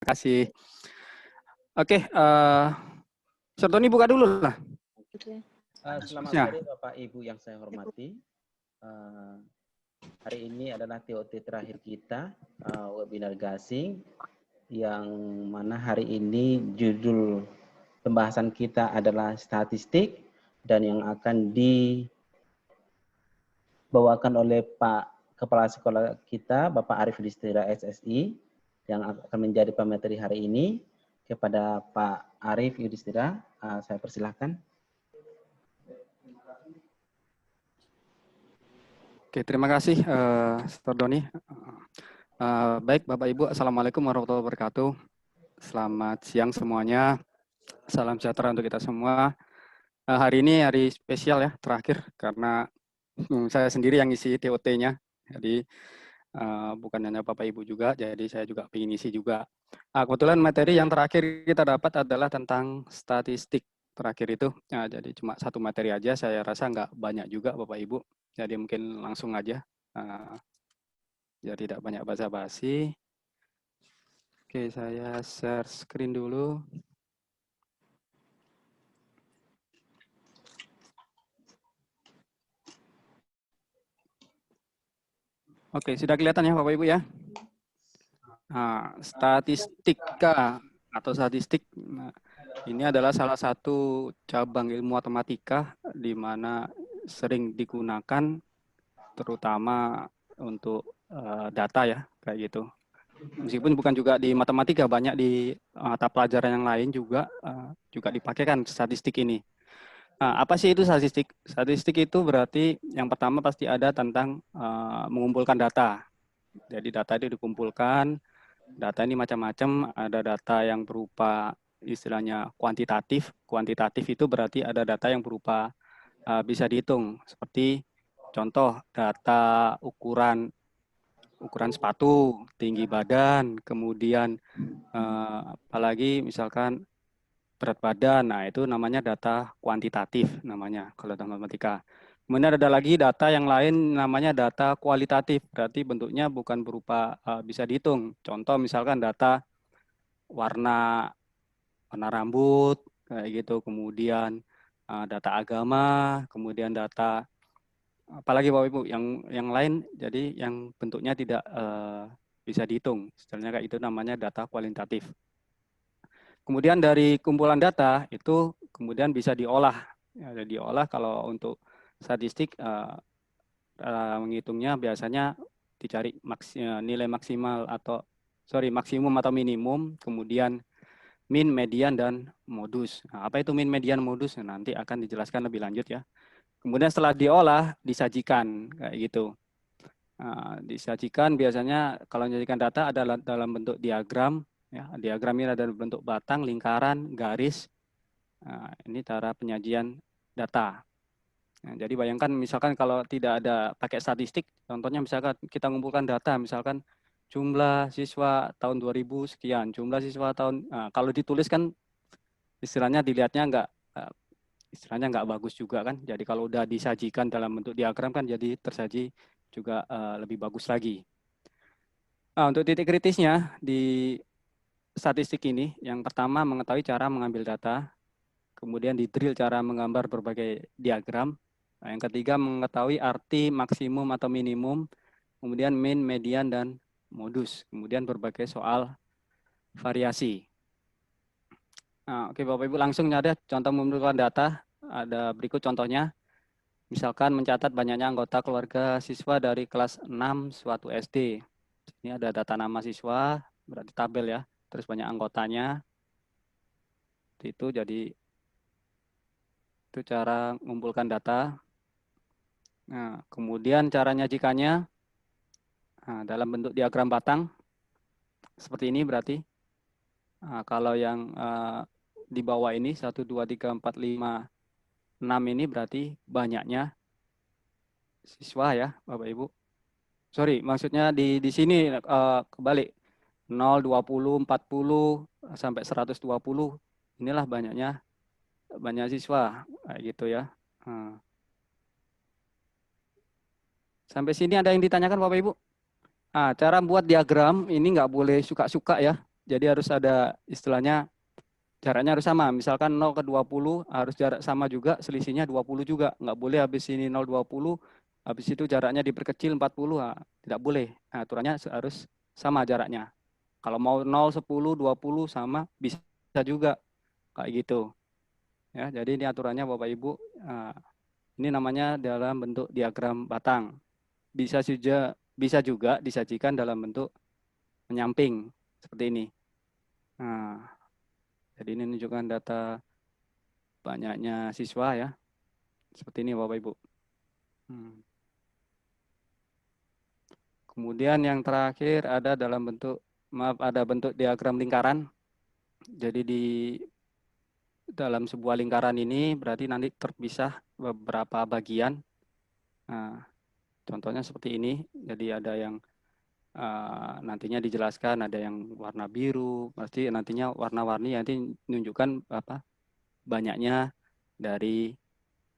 kasih. Oke, Sir Tony buka dulu lah. Selamat sore Bapak Ibu yang saya hormati. Hari ini adalah TOT terakhir kita, webinar gasing, yang mana hari ini judul pembahasan kita adalah statistik dan yang akan dibawakan oleh Pak Kepala Sekolah kita, Bapak Arif Yudhistira SSI, yang akan menjadi pemateri hari ini. Kepada Pak Arif Yudhistira, saya persilahkan. Oke, terima kasih, Sir Doni. Baik, Bapak Ibu, Assalamualaikum warahmatullahi wabarakatuh. Selamat siang semuanya. Salam sejahtera untuk kita semua. Hari ini hari spesial ya, terakhir, karena saya sendiri yang isi TOT-nya. Jadi, bukan hanya Bapak Ibu juga, jadi saya juga ingin isi juga. Kebetulan materi yang terakhir kita dapat adalah tentang statistik terakhir itu. Jadi cuma satu materi aja, saya rasa nggak banyak juga Bapak Ibu. Jadi mungkin langsung aja. Jadi tidak banyak basa-basi. Oke, saya share screen dulu. Oke, sudah kelihatan ya Bapak Ibu ya? Statistika atau statistik ini adalah salah satu cabang ilmu matematika di mana sering digunakan terutama untuk data ya, kayak gitu. Meskipun bukan juga di matematika, banyak di mata pelajaran yang lain juga dipakai kan statistik ini. Apa sih itu statistik? Statistik itu berarti yang pertama pasti ada tentang mengumpulkan data. Jadi data itu dikumpulkan, data ini macam-macam, ada data yang berupa istilahnya kuantitatif. Kuantitatif itu berarti ada data yang berupa bisa dihitung, seperti contoh data ukuran sepatu, tinggi badan, kemudian apalagi misalkan berat badan. Nah, itu namanya data kuantitatif namanya kalau dalam matematika. Kemudian ada lagi data yang lain namanya data kualitatif. Berarti bentuknya bukan berupa bisa dihitung. Contoh misalkan data warna rambut kayak gitu, kemudian data agama, kemudian data apalagi Bapak Ibu yang lain, jadi yang bentuknya tidak bisa dihitung. Istilahnya kayak itu namanya data kualitatif. Kemudian dari kumpulan data itu kemudian bisa diolah. Ya, diolah kalau untuk statistik menghitungnya biasanya dicari nilai maksimal atau maksimum atau minimum, kemudian min, median, dan modus. Nah, apa itu min, median, modus? Nah, nanti akan dijelaskan lebih lanjut ya. Kemudian setelah diolah, disajikan kayak gitu. Disajikan biasanya kalau menyajikan data adalah dalam bentuk diagram. Ya, diagram ini ada bentuk batang, lingkaran, garis. Ini cara penyajian data. Nah, jadi bayangkan misalkan kalau tidak ada pakai statistik, contohnya misalkan kita mengumpulkan data, misalkan jumlah siswa tahun 2000 sekian, jumlah siswa tahun, kalau ditulis kan istilahnya dilihatnya nggak bagus juga kan. Jadi kalau udah disajikan dalam bentuk diagram kan jadi tersaji juga lebih bagus lagi. Untuk titik kritisnya di statistik ini, yang pertama mengetahui cara mengambil data, kemudian di drill cara menggambar berbagai diagram, yang ketiga mengetahui arti maksimum atau minimum, kemudian min, median, dan modus, kemudian berbagai soal variasi. Oke Bapak Ibu, langsung ada contoh mengumpulkan data, ada berikut contohnya. Misalkan mencatat banyaknya anggota keluarga siswa dari kelas 6 suatu SD. Ini ada data nama siswa, berarti tabel ya. Terus banyak anggotanya. Itu jadi itu cara mengumpulkan data. Nah, kemudian cara nyajikannya dalam bentuk diagram batang. Seperti ini berarti. Kalau yang di bawah ini 1, 2, 3, 4, 5, 6 ini berarti banyaknya siswa ya Bapak Ibu. Sorry, maksudnya di sini kebalik. 0, 20, 40, sampai 120. Inilah banyak siswa. Kayak gitu ya. Sampai sini ada yang ditanyakan Bapak Ibu? Cara buat diagram ini nggak boleh suka-suka ya. Jadi harus ada istilahnya jaraknya harus sama. Misalkan 0 ke 20 harus jarak sama juga, selisihnya 20 juga. Nggak boleh habis ini 0, 20, habis itu jaraknya diperkecil 40, tidak boleh. Nah, aturannya harus sama jaraknya. Kalau mau 0, 10, 20 sama bisa juga kayak gitu. Ya, jadi ini aturannya Bapak Ibu. Ini namanya dalam bentuk diagram batang. Bisa juga disajikan dalam bentuk menyamping seperti ini. Nah, jadi ini menunjukkan data banyaknya siswa ya. Seperti ini Bapak Ibu. Kemudian yang terakhir ada dalam bentuk, ada bentuk diagram lingkaran. Jadi di dalam sebuah lingkaran ini berarti nanti terpisah beberapa bagian. Nah, contohnya seperti ini. Jadi ada yang nantinya dijelaskan, ada yang warna biru, pasti nantinya warna-warni nanti menunjukkan banyaknya dari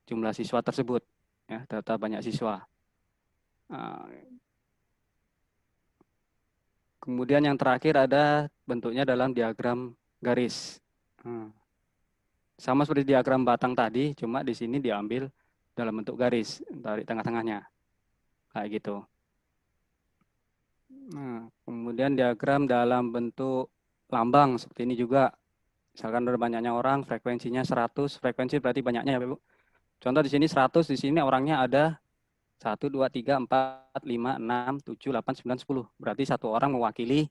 jumlah siswa tersebut, ya, data banyak siswa. Kemudian yang terakhir ada bentuknya dalam diagram garis. Sama seperti diagram batang tadi, cuma di sini diambil dalam bentuk garis dari tengah-tengahnya, kayak gitu. Nah, kemudian diagram dalam bentuk lambang seperti ini juga. Misalkan ada banyaknya orang, frekuensinya 100, frekuensi berarti banyaknya ya Bu. Contoh di sini 100, di sini orangnya ada 1, 2, 3, 4, 5, 6, 7, 8, 9, 10. Berarti satu orang mewakili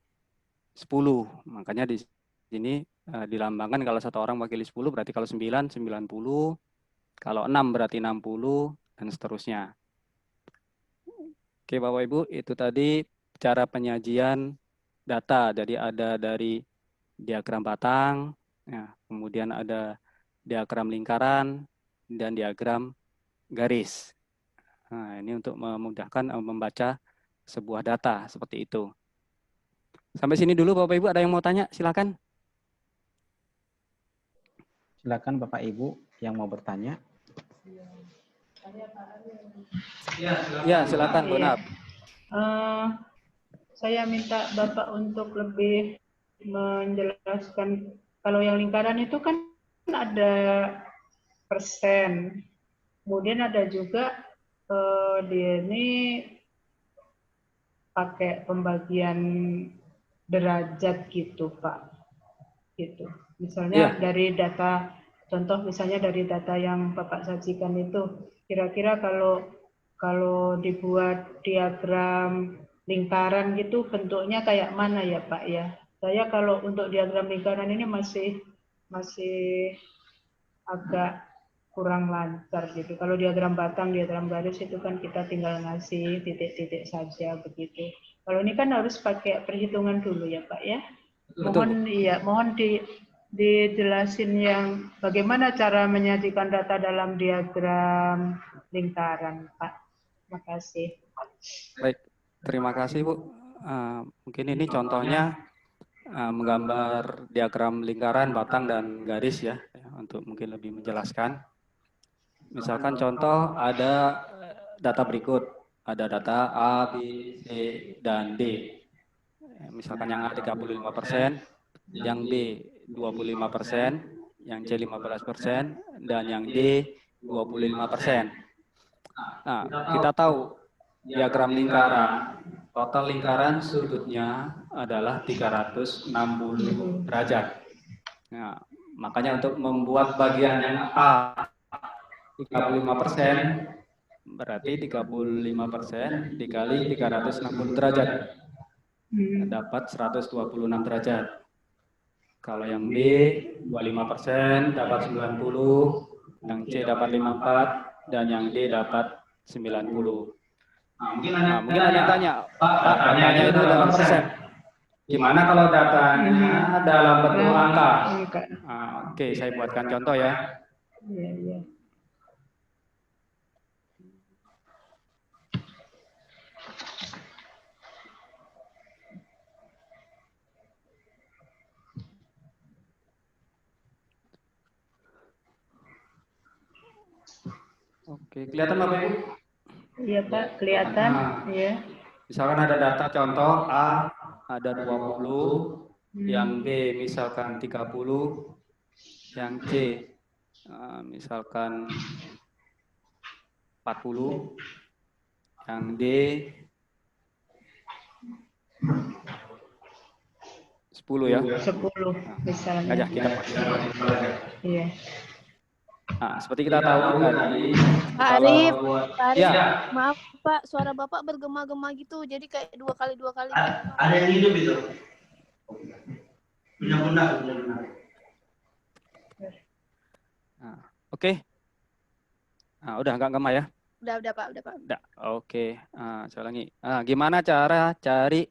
10. Makanya di sini dilambangkan kalau satu orang mewakili 10, berarti kalau 9, 90. Kalau 6 berarti 60, dan seterusnya. Oke Bapak Ibu, itu tadi cara penyajian data. Jadi ada dari diagram batang, ya, kemudian ada diagram lingkaran, dan diagram garis. Nah, ini untuk memudahkan membaca sebuah data seperti itu. Sampai sini dulu Bapak Ibu, ada yang mau tanya? Silakan. Silakan Bapak Ibu yang mau bertanya. Ya, silakan Bu Nab. Saya minta Bapak untuk lebih menjelaskan, kalau yang lingkaran itu kan ada persen, kemudian ada juga dia ini pakai pembagian derajat gitu Pak, gitu. Misalnya dari data, contoh misalnya dari data yang Bapak sajikan itu, kira-kira kalau dibuat diagram lingkaran gitu bentuknya kayak mana ya Pak ya? Saya kalau untuk diagram lingkaran ini masih agak kurang lancar gitu. Kalau diagram batang, diagram garis itu kan kita tinggal ngasih titik-titik saja begitu. Kalau ini kan harus pakai perhitungan dulu ya Pak ya. Mohon dijelasin yang bagaimana cara menyajikan data dalam diagram lingkaran Pak. Terima kasih. Baik, terima kasih Bu. Mungkin ini contohnya menggambar diagram lingkaran, batang, dan garis ya, untuk mungkin lebih menjelaskan. Misalkan contoh ada data berikut, ada data A, B, C, dan D. Misalkan yang A 35%, yang B 25%, yang C 15%, dan yang D 25%. Nah, kita tahu diagram lingkaran, total lingkaran sudutnya adalah 360 derajat. Nah, makanya untuk membuat bagian yang A 35%, berarti 35% dikali 360 derajat. Dapat 126 derajat. Kalau yang B 25% dapat 90, yang C dapat 54, dan yang D dapat 90. Mungkin ada yang tanya, Pak, datanya itu dalam persen. Gimana kalau datanya dalam bentuk angka? Oke, saya buatkan contoh ya. Oke, kelihatan Bapak Ibu? Iya Pak, kelihatan. Iya. Misalkan ada data contoh A ada 20, yang B misalkan 30, yang C misalkan 40, yang D 10 ya. 10 misalnya. Aja kita Iya. Nah, seperti kita tahu tadi, Pak Arif, Pak Arif, ya. maaf Pak, suara Bapak bergema-gema gitu, jadi kayak dua kali gitu. Pak. Ada yang hidup itu. Benar-benar. Nah, oke. Nah, udah nggak gema ya? Udah Pak, udah Pak. Udah. Oke. Saya ulangi. Gimana cara cari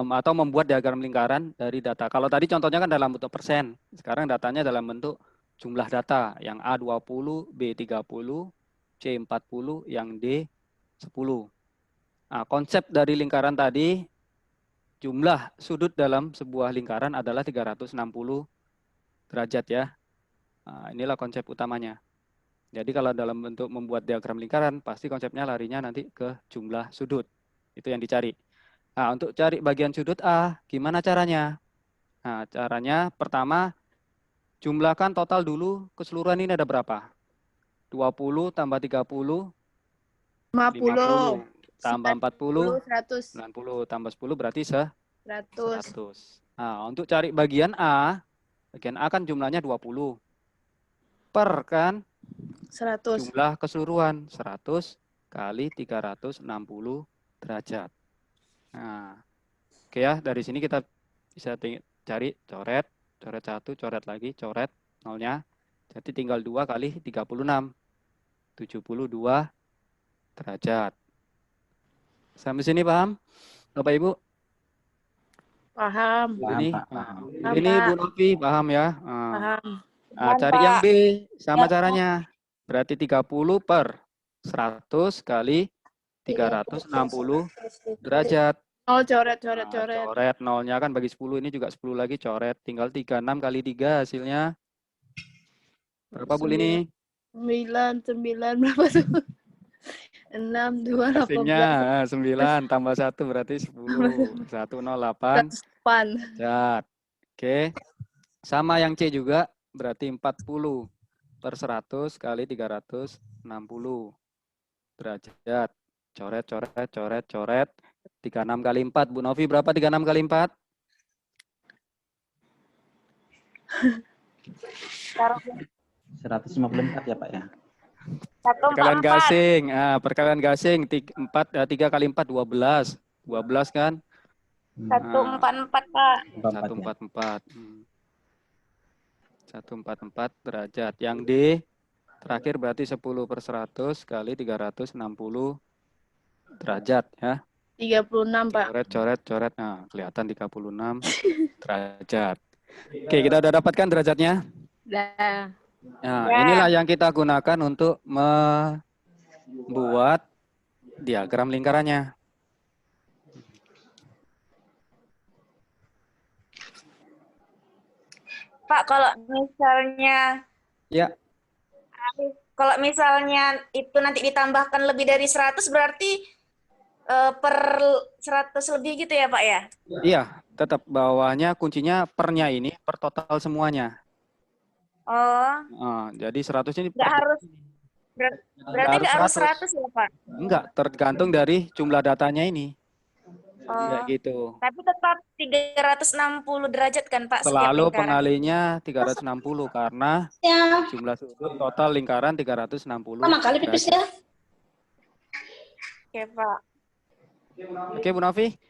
atau membuat diagram lingkaran dari data? Kalau tadi contohnya kan dalam bentuk persen. Sekarang datanya dalam bentuk jumlah data. Yang A 20, B 30, C 40, yang D 10. Nah, konsep dari lingkaran tadi, jumlah sudut dalam sebuah lingkaran adalah 360 derajat ya. Nah, inilah konsep utamanya. Jadi kalau dalam bentuk membuat diagram lingkaran, pasti konsepnya larinya nanti ke jumlah sudut. Itu yang dicari. Nah, untuk cari bagian sudut A, gimana caranya? Nah, caranya pertama, jumlahkan total dulu, keseluruhan ini ada berapa? 20 tambah 30, 50. Tambah 40, 100. 90. Tambah 10 berarti 100. 100. Nah, untuk cari bagian A kan jumlahnya 20. Per kan 100. jumlah keseluruhan 100 kali 360 derajat. Nah, oke ya, dari sini kita bisa cari coret 1, coret lagi, coret nolnya. Jadi tinggal 2 kali 36. 72 derajat. Sampai sini paham? Bapak Ibu? Paham. Ini, Paham. ini Bu Novi paham ya? Paham. Nah, cari yang B sama caranya. Berarti 30 per 100 kali 360 derajat. Oh, coret. Nah, coret nolnya kan bagi 10, ini juga 10 lagi coret. Tinggal 36 kali 3 hasilnya. Berapa Bu Lini? 9 berapa tuh? 6, 2, 18. Hasilnya 9 tambah 1 berarti 10. 108 derajat. Oke. Sama yang C juga berarti 40 per 100 kali 360 derajat. Coret. 36 kali 4. Bu Novi berapa 36 kali 4? 154 ya Pak ya. Perkalian gasing. Perkalian gasing 3 kali 4 12. 12 kan? 144 Pak. 144. 144 derajat. Yang D terakhir berarti 10 per 100 kali 360 derajat ya. 36 Pak. Coret. Nah, kelihatan 36 derajat. Oke, kita udah dapatkan derajatnya. Dah. Nah, inilah yang kita gunakan untuk membuat diagram lingkarannya. Pak, kalau misalnya itu nanti ditambahkan lebih dari 100 berarti per 100 lebih gitu ya Pak ya? Iya, tetap bawahnya kuncinya pernya ini per total semuanya. Oh. Jadi 100 ini Nggak harus berarti nggak harus 100 ya Pak? Enggak, tergantung dari jumlah datanya ini. Kayak gitu. Tapi tetap 360 derajat kan Pak? Selalu pengalinya 360 karena jumlah sudut total lingkaran 360. Sama kali pipis ya. Oke Pak. Oke Bu Novi?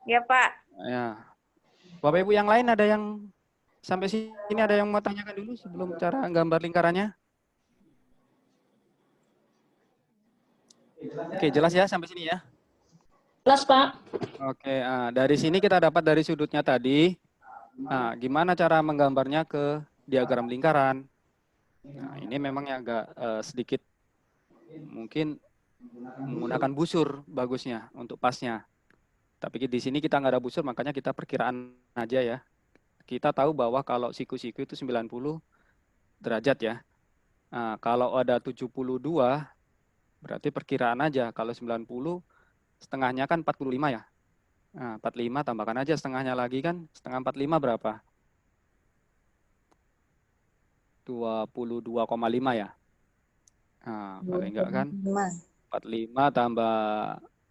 Ya Pak. Ya. Bapak Ibu yang lain ada yang sampai sini ada yang mau tanyakan dulu sebelum cara gambar lingkarannya? Oke, jelas ya sampai sini ya? Jelas Pak. Oke, dari sini kita dapat dari sudutnya tadi. Nah, gimana cara menggambarnya ke diagram lingkaran? Nah, ini memang agak sedikit mungkin menggunakan busur bagusnya untuk pasnya. Tapi di sini kita nggak ada busur, makanya kita perkiraan aja ya. Kita tahu bahwa kalau siku-siku itu 90 derajat ya. Nah, kalau ada 72, berarti perkiraan aja. Kalau 90, setengahnya kan 45 ya. Nah, 45 tambahkan aja setengahnya lagi kan. Setengah 45 berapa? 22,5 ya. Nah, paling enggak kan 45 tambah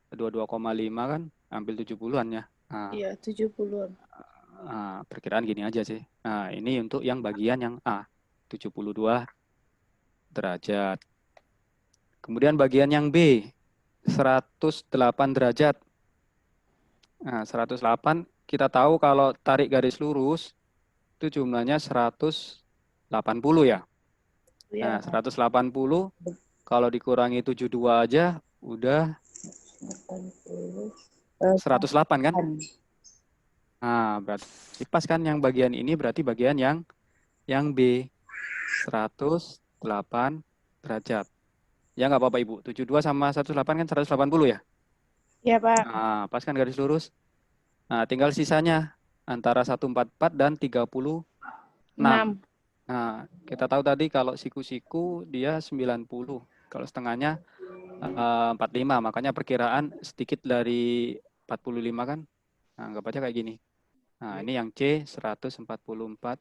22,5 kan ambil 70-an ya. Nah, Iya, 70-an. perkiraan gini aja sih. Nah, ini untuk yang bagian yang A, 72 derajat. Kemudian bagian yang B, 108 derajat. Nah, 108 kita tahu kalau tarik garis lurus itu jumlahnya 180 ya. Nah, Iya. 180 kalau dikurangi 72 aja udah 108 kan? Nah, berarti pas kan yang bagian ini berarti bagian yang B, 108 derajat. Ya nggak apa-apa Ibu, 72 sama 108 kan 180 ya? Iya, Pak. Nah, pas kan garis lurus. Nah, tinggal sisanya antara 144 dan 36. 6. Nah, kita tahu tadi kalau siku-siku dia 90. Kalau setengahnya 45, makanya perkiraan sedikit dari 45 kan. Nah, anggap aja kayak gini. Nah, ini yang C 144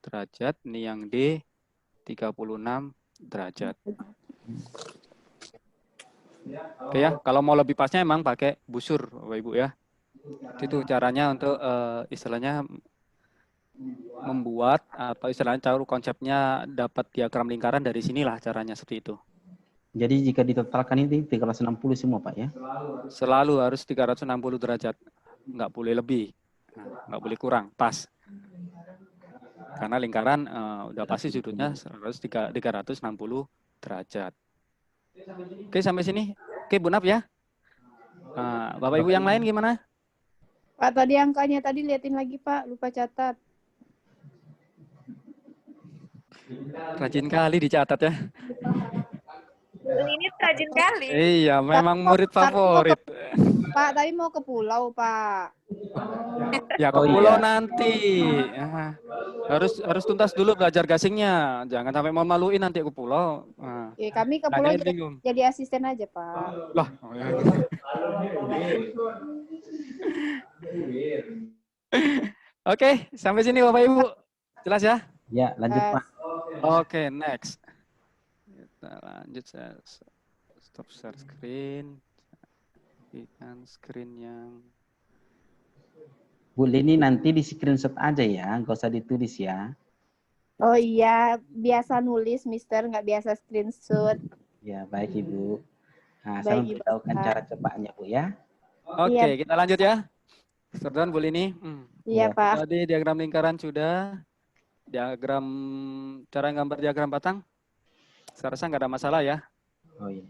derajat, ini yang D 36 derajat. Oke ya, kalau mau lebih pasnya emang pakai busur Bapak Ibu ya. Itu caranya untuk istilahnya membuat atau istilahnya cara konsepnya dapat diagram lingkaran dari sinilah caranya seperti itu. Jadi jika ditotalkan ini 360 semua Pak ya? Selalu harus 360 derajat, nggak boleh lebih, nggak boleh kurang, pas. Karena lingkaran udah pasti sudutnya 360 derajat. Oke, sampai sini. Oke, Bu Naf ya. Bapak Ibu yang lain gimana? Pak, tadi angkanya tadi liatin lagi, Pak. Lupa catat. Rajin kali dicatat ya. Ini rajin kali. Iya, memang murid favorit. Pak, tadi mau ke pulau, Pak. Ya ke Oh, pulau iya. nanti. Harus tuntas dulu belajar gasingnya. Jangan sampai mau maluin nanti ke pulau. Ya, kami ke pulau jadi asisten aja, Pak. Lah. Oke, sampai sini Bapak Ibu. Jelas ya? Ya, lanjut Pak. Oke, next. Kita lanjut, saya stop share screen. Kan screen yang Bu Lini nanti di screenshot aja ya, nggak usah ditulis ya. Oh iya, biasa nulis, Mister, nggak biasa screenshot. Ya, baik Ibu. Nah, saya Baik, Ibu. memberitahukan cara cepatnya Bu ya. Oke, Iya. kita lanjut ya. Sedang Bu Lini. Iya, Pak. Tadi diagram lingkaran sudah. Diagram cara gambar diagram batang. Saya rasa nggak ada masalah ya. Oh iya.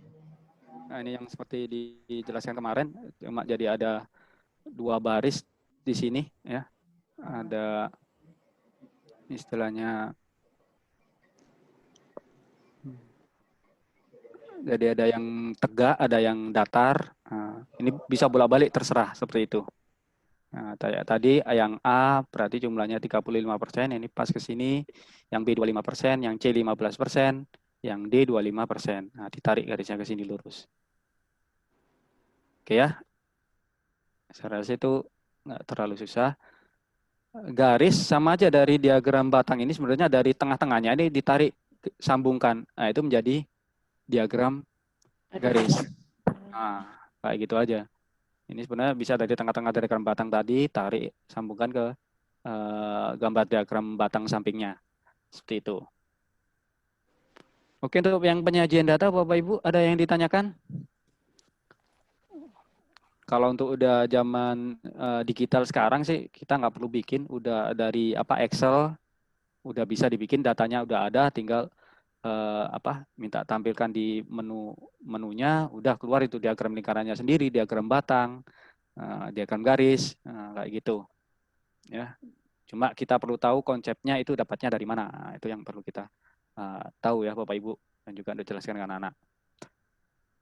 Nah, ini yang seperti dijelaskan kemarin, cuma jadi ada 2 baris di sini ya. Ada istilahnya jadi ada yang tegak, ada yang datar. Ini bisa bolak-balik terserah seperti itu. Nah, tadi yang A berarti jumlahnya 35%, ini pas ke sini, yang B 25%, yang C 15%, yang D 25%. Nah, ditarik garisnya ke sini lurus. Oke ya. Saya rasa itu nggak terlalu susah. Garis sama aja dari diagram batang ini sebenarnya dari tengah-tengahnya ini ditarik, sambungkan. Nah, itu menjadi diagram garis. Nah, kayak gitu aja. Ini sebenarnya bisa dari tengah-tengah diagram batang tadi, tarik, sambungkan ke gambar diagram batang sampingnya. Seperti itu. Oke, untuk yang penyajian data, Bapak Ibu, ada yang ditanyakan? Kalau untuk udah zaman digital sekarang sih, kita nggak perlu bikin, udah dari Excel, udah bisa dibikin, datanya udah ada, tinggal minta tampilkan di menunya, udah keluar itu diagram lingkarannya sendiri, diagram batang, diagram garis, kayak gitu. Ya, cuma kita perlu tahu konsepnya itu dapatnya dari mana. Nah, itu yang perlu kita tahu ya Bapak Ibu, dan juga dijelaskan ke anak-anak.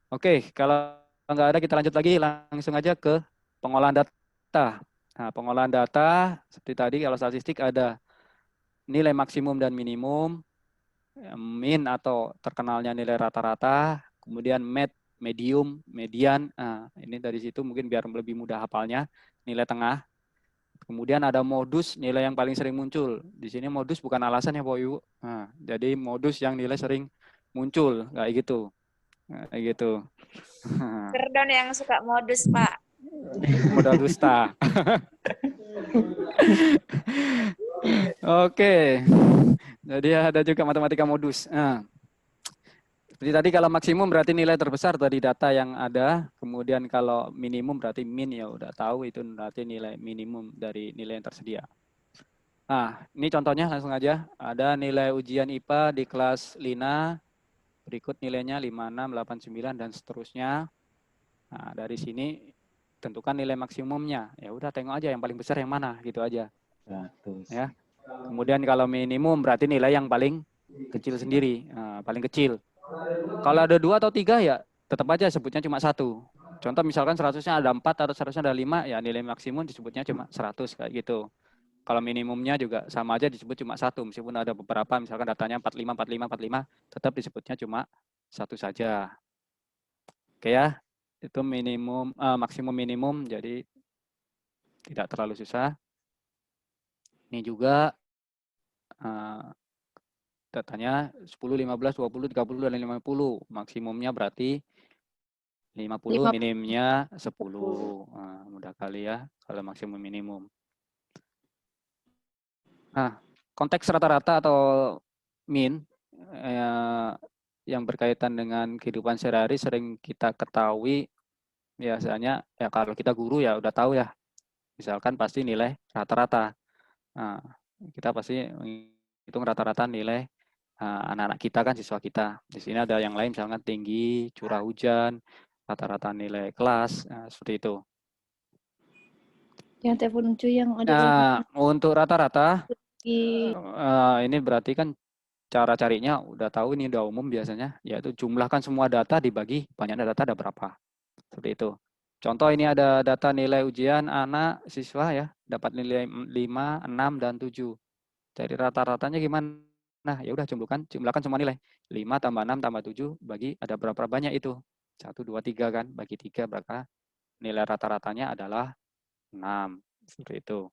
Oke, kalau nggak ada kita lanjut lagi, langsung aja ke pengolahan data. Nah, pengolahan data seperti tadi kalau statistik ada nilai maksimum dan minimum, min atau terkenalnya nilai rata-rata, kemudian medium, median. Nah, ini dari situ mungkin biar lebih mudah hafalnya. nilai tengah. Kemudian ada modus, nilai yang paling sering muncul. Di sini modus bukan alasan ya Bapak Ibu. Nah, jadi modus yang nilai sering muncul, kayak gitu. Kayak gitu. Perdon yang suka modus, Pak. Modal dusta. Oke. Jadi ada juga matematika modus. Nah, seperti tadi kalau maksimum berarti nilai terbesar dari data yang ada. Kemudian kalau minimum berarti min, ya udah tahu itu berarti nilai minimum dari nilai yang tersedia. Nah, ini contohnya langsung aja. Ada nilai ujian IPA di kelas Lina. Berikut nilainya 56, 89 dan seterusnya. Nah, dari sini tentukan nilai maksimumnya. Ya udah tengok aja yang paling besar yang mana, gitu aja. 100. Ya. Kemudian kalau minimum berarti nilai yang paling kecil sendiri, paling kecil. Kalau ada 2 atau 3 ya tetap aja sebutnya cuma 1. Contoh misalkan 100-nya ada 4 atau 100-nya ada 5, ya nilai maksimum disebutnya cuma 100 kayak gitu. Kalau minimumnya juga sama aja disebut cuma 1, meskipun ada beberapa misalkan datanya 45, 45, 45, tetap disebutnya cuma 1 saja. Oke ya, itu minimum, maksimum minimum, jadi tidak terlalu susah. Ini juga datanya 10, 15, 20, 30, dan 50. Maksimumnya berarti 50, minimumnya 10. Nah, mudah kali ya kalau maksimum minimum. Nah, konteks rata-rata atau min yang berkaitan dengan kehidupan sehari-hari sering kita ketahui biasanya ya kalau kita guru ya udah tahu ya. Misalkan pasti nilai rata-rata. Nah, kita pasti menghitung rata-rata nilai anak-anak kita kan, siswa kita. Di sini ada yang lain misalkan tinggi, curah hujan, rata-rata nilai kelas, seperti itu. Yang telepon lucu yang ada Nah, untuk rata-rata ini berarti kan cara carinya udah tahu, ini udah umum biasanya, yaitu jumlahkan semua data dibagi banyaknya data ada berapa. Seperti itu. Contoh ini ada data nilai ujian anak siswa ya, dapat nilai 5, 6, dan 7. Dari rata-ratanya gimana? Nah, ya udah jumlahkan semua nilai. 5 tambah 6 tambah 7 bagi ada berapa banyak itu? 1, 2, 3 kan? Bagi 3 berapa? Nilai rata-ratanya adalah 6. Seperti itu.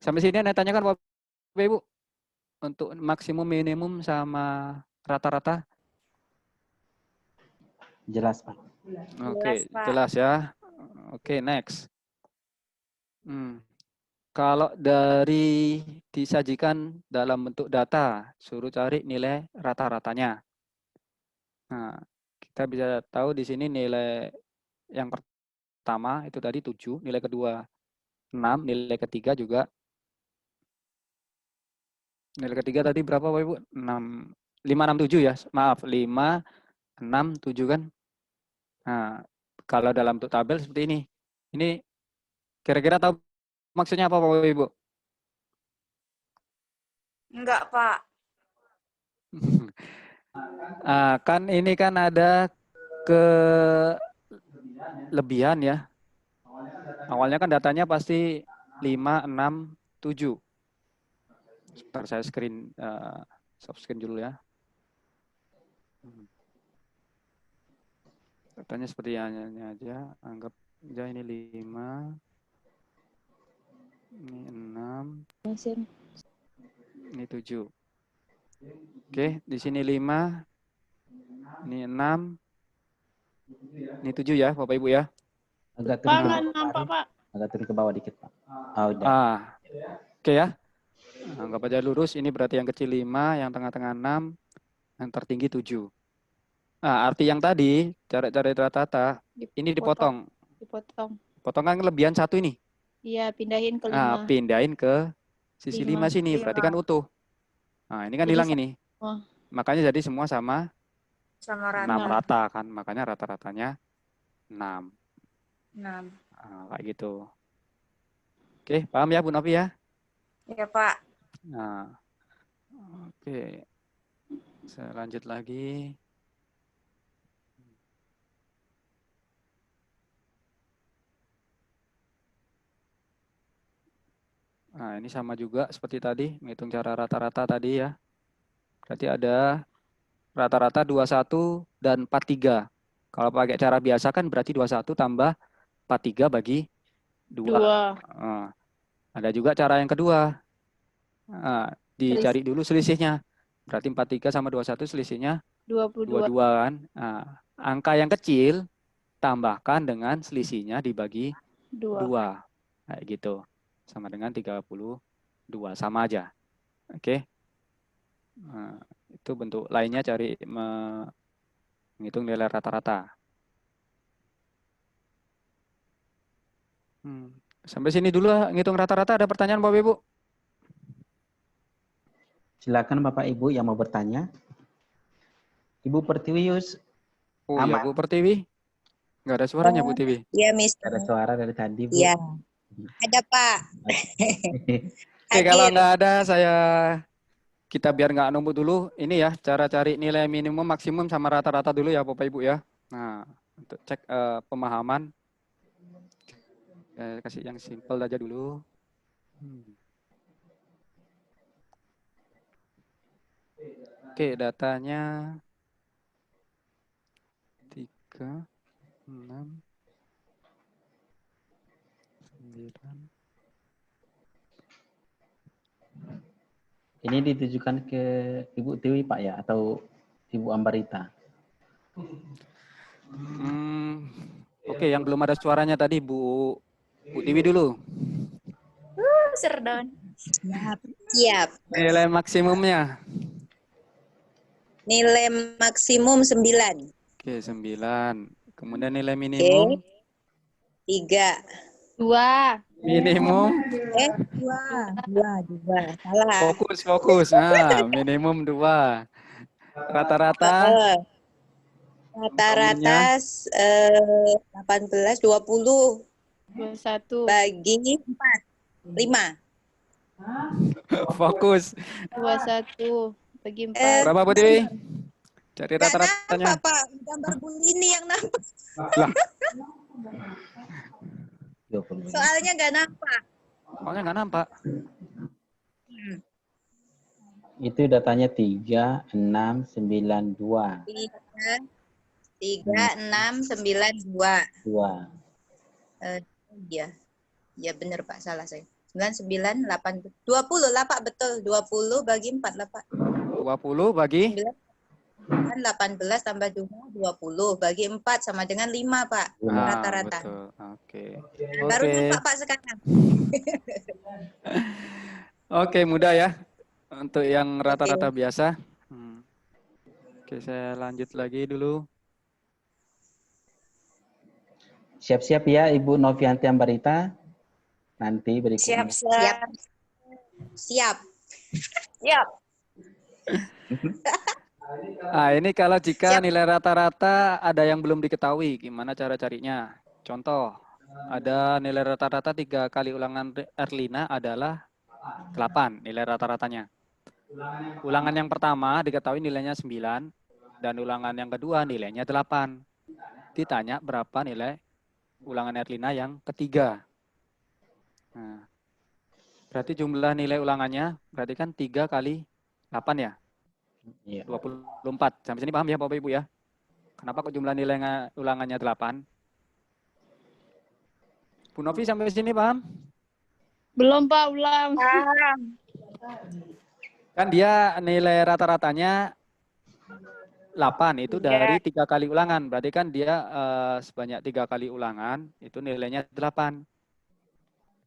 Sampai sini Anda tanyakan Bapak Ibu untuk maksimum, minimum, sama rata-rata. Jelas, Pak. Oke, Jelas, Pak. jelas ya. Oke, next. Kalau dari disajikan dalam bentuk data, suruh cari nilai rata-ratanya. Nah, kita bisa tahu di sini nilai yang pertama itu tadi 7, nilai kedua 6, nilai ketiga juga. Nilai ketiga tadi berapa Bapak Ibu? 6, 5, 6, 7 ya. Maaf, 5, 6, 7 kan. Nah, kalau dalam bentuk tabel seperti ini. Ini kira-kira tahu maksudnya apa Bapak Ibu? Enggak, Pak. Kan ini kan ada kelebihan ya. Awalnya kan datanya pasti 5, 6, 7. Sebentar saya stop screen dulu ya. Datanya seperti aja, anggap aja ini 5, ini 6, ini 7. Oke, di sini 5, ini 6, ini 7 ya Bapak Ibu ya. Agak Pak, turun nggak nampak, Pak. agak turun ke bawah dikit, Pak. Oh, udah. Oke ya. Anggap aja lurus, ini berarti yang kecil 5, yang tengah-tengah 6, yang tertinggi 7. Arti yang tadi, cara-cara rata-rata, ini dipotong. Potong kan kelebihan 1 ini. Iya, pindahin ke 5. Pindahin ke sisi 5 5. sini, berarti kan utuh. Nah, ini kan Jadi hilang ini. Oh. Makanya jadi semua sama 6 rata. rata kan, makanya rata-ratanya 6. 6. Kayak gitu. Oke, paham ya Bu Novi ya? Iya, Pak. Nah, oke. Saya lanjut lagi. Nah, ini sama juga seperti tadi, menghitung cara rata-rata tadi ya. Berarti ada rata-rata 21 dan 43. Kalau pakai cara biasa kan berarti 21 tambah 43 bagi 2. 2. Ada juga cara yang kedua. Dicari dulu selisihnya. Berarti 43 sama 21 selisihnya 22. 22 kan. Angka yang kecil tambahkan dengan selisihnya dibagi 2. 2. Kayak gitu. Sama dengan 32. Sama aja. Oke. Itu bentuk lainnya cari menghitung nilai rata-rata. Sampai sini dulu lah ngitung rata-rata. Ada pertanyaan Bapak Ibu? Silakan Bapak Ibu yang mau bertanya. Ibu Pertiwius. Oh ya Bu Pertiwi. Nggak ada suaranya Bu Tiwi. Iya, Mister. Ada suara dari tadi, Bu. Iya. Ada, Pak. Oke, kalau nggak ada, kita biar nggak numpuk dulu. Ini ya, cara cari nilai minimum, maksimum, sama rata-rata dulu ya Bapak Ibu ya. Nah, untuk cek pemahaman. Kasih yang simple aja dulu. Oke, datanya 3, 6, 9. Ini ditujukan ke Ibu Tiwi Pak ya, atau Ibu Ambarita? Oke, yang belum ada suaranya tadi Bu Tiwi dulu. Serdon. Siap. Nilai maksimumnya. Nilai maksimum 9. Oke, 9. Kemudian nilai minimum. 3. 2. Minimum. 2. Salah. Fokus. Minimum 2. Rata-rata. Rata-rata 18, 20. 21. Bagi 4. 5. Fokus. 21. Bagi 4. Berapa Bu Tiwi? Cari Nggak rata-ratanya. nampak, Pak. Gambar ini yang nampak. Lah. Soalnya nggak nampak. Soalnya nggak nampak. Itu datanya 3, 6, 9, 2. 3, 6, 9, 2. 2. Iya. Ya benar Pak, salah saya. 9, 9, 8, 20 lah Pak, betul. 20 bagi 4 lah Pak. 20 bagi 9, 18 tambah 2, 20. Bagi 4 sama dengan 5 Pak. Rata-rata. Betul. Oke. Baru nampak Pak sekarang. Oke, mudah ya. Untuk yang rata-rata biasa. Oke, saya lanjut lagi dulu. Siap-siap ya Ibu Novianti Ambarita. Nanti berikutnya. Siap. Ini kalau jika nilai rata-rata ada yang belum diketahui, gimana cara carinya? Contoh, ada nilai rata-rata 3 kali ulangan Erlina adalah 8 nilai rata-ratanya. Ulangan yang pertama diketahui nilainya 9, dan ulangan yang kedua nilainya 8. Ditanya berapa nilai ulangan Erlina yang ketiga. Nah, berarti jumlah nilai ulangannya berarti kan 3 kali 8 ya? Iya. 24. Sampai sini paham ya Bapak Ibu ya? Kenapa kok jumlah nilai ulangannya 8? Bu Novi sampai sini paham? Belum Pak, ulang. Kan dia nilai rata-ratanya 8, itu dari 3 kali ulangan. Berarti kan dia sebanyak 3 kali ulangan, itu nilainya 8.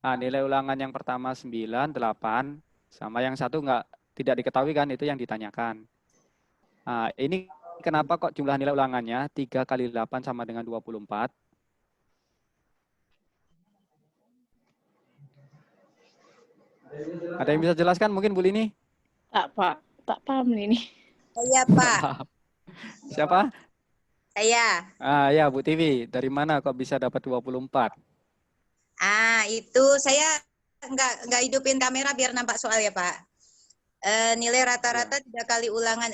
Nah, nilai ulangan yang pertama 9, 8, sama yang satu tidak diketahui kan, itu yang ditanyakan. Nah, ini kenapa kok jumlah nilai ulangannya 3 kali 8 sama dengan 24? Ada yang bisa jelaskan mungkin Bu Lini? Tak Pak, tak paham ini. Saya Pak. Siapa? Saya. Ya Bu Tiwi, dari mana kok bisa dapat 24? Itu saya nggak hidupin kamera biar nampak soal ya Pak. Nilai rata-rata 3 kali ulangan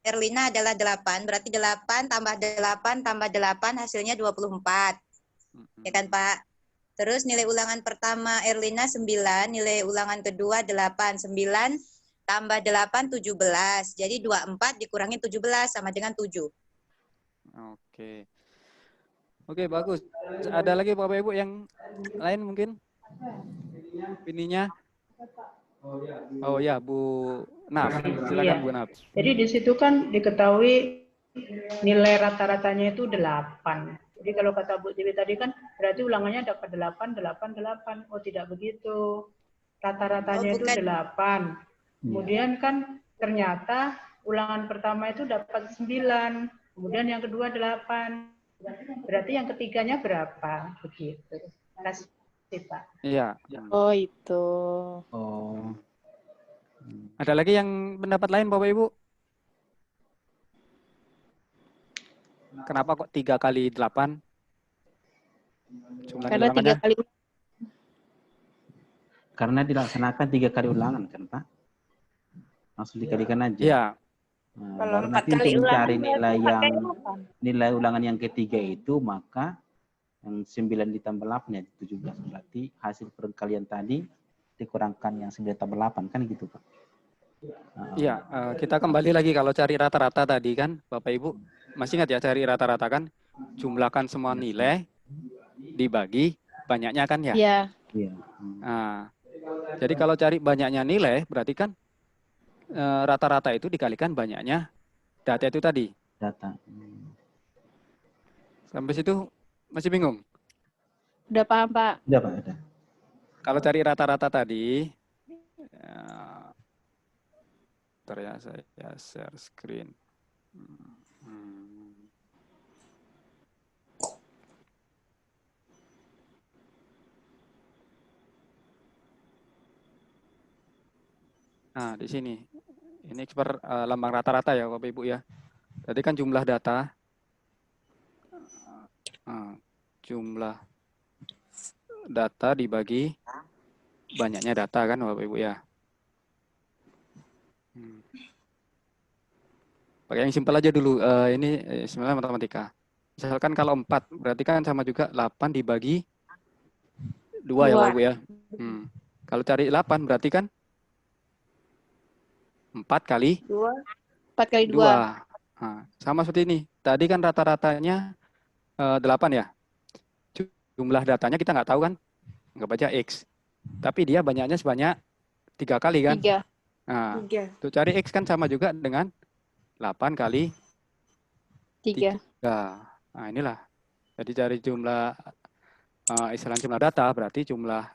Erlina adalah 8. Berarti 8 tambah 8 tambah 8 hasilnya 24. Ya kan Pak? Terus nilai ulangan pertama Erlina 9, nilai ulangan kedua 8. 9 tambah 8, 17. Jadi 24 dikurangi 17 sama dengan 7. Oke. Oke, bagus. Ada lagi Bapak Ibu yang lain mungkin? Ininya? Oh ya, Bu Naf. Silakan Iya. Bu Naf. Jadi di situ kan diketahui nilai rata-ratanya itu 8. Jadi kalau kata Bu Dewi tadi kan berarti ulangannya dapat 8, 8, 8. Oh tidak begitu. Rata-ratanya Oh, itu bukan. 8. Kemudian kan ternyata ulangan pertama itu dapat 9. Kemudian yang kedua 8. Berarti yang ketiganya berapa? Begitu. Kasih Pak. Iya. Oh itu. Oh. Ada lagi yang pendapat lain Bapak Ibu? Kenapa kok 3 kali 8? Jumlah Karena 3 ulangannya? kali. Karena dilaksanakan 3 kali ulangan kan Pak? Langsung dikalikan aja. Iya. Nah, Kalau baru 4 nanti kali untuk ulangan mencari berarti 4 kali 8. nilai ulangan yang ketiga itu, maka yang 9 ditambah 8 ya 17. Berarti hasil perkalian tadi dikurangkan yang 9 tambah 8 kan gitu Pak. Iya, kita kembali lagi kalau cari rata-rata tadi kan, Bapak Ibu. Masih ingat ya cari rata-rata kan? Jumlahkan semua nilai dibagi banyaknya kan ya? Iya. Iya. Nah, jadi kalau cari banyaknya nilai berarti kan rata-rata itu dikalikan banyaknya data itu tadi. Data. Sampai situ masih bingung? Udah paham, Pak? Udah Pak, udah. Kalau cari rata-rata tadi, bentar ya saya share screen. Nah, di sini. Ini per lambang rata-rata ya Bapak Ibu ya. Tadi kan jumlah data. Jumlah data dibagi banyaknya data kan Bapak Ibu ya. Pakai yang simpel aja dulu. Ini sebenarnya matematika. Misalkan kalau 4 berarti kan sama juga 8 dibagi 2 ya Bapak Ibu ya. Kalau cari 8 berarti kan 4 kali 2. 4 kali 2. Nah, sama seperti ini. Tadi kan rata-ratanya 8 ya. Jumlah datanya kita nggak tahu kan. Nggak baca X. Tapi dia banyaknya sebanyak 3 kali kan. 3. Nah, untuk cari X kan sama juga dengan 8 kali 3. Nah, inilah. Jadi cari jumlah istilah jumlah data berarti jumlah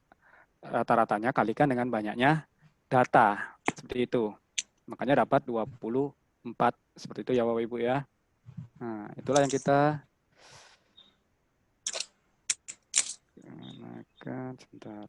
rata-ratanya kalikan dengan banyaknya data. Seperti itu. Makanya dapat 24 seperti itu ya Bapak Ibu ya. Nah, itulah yang kita gunakan sebentar.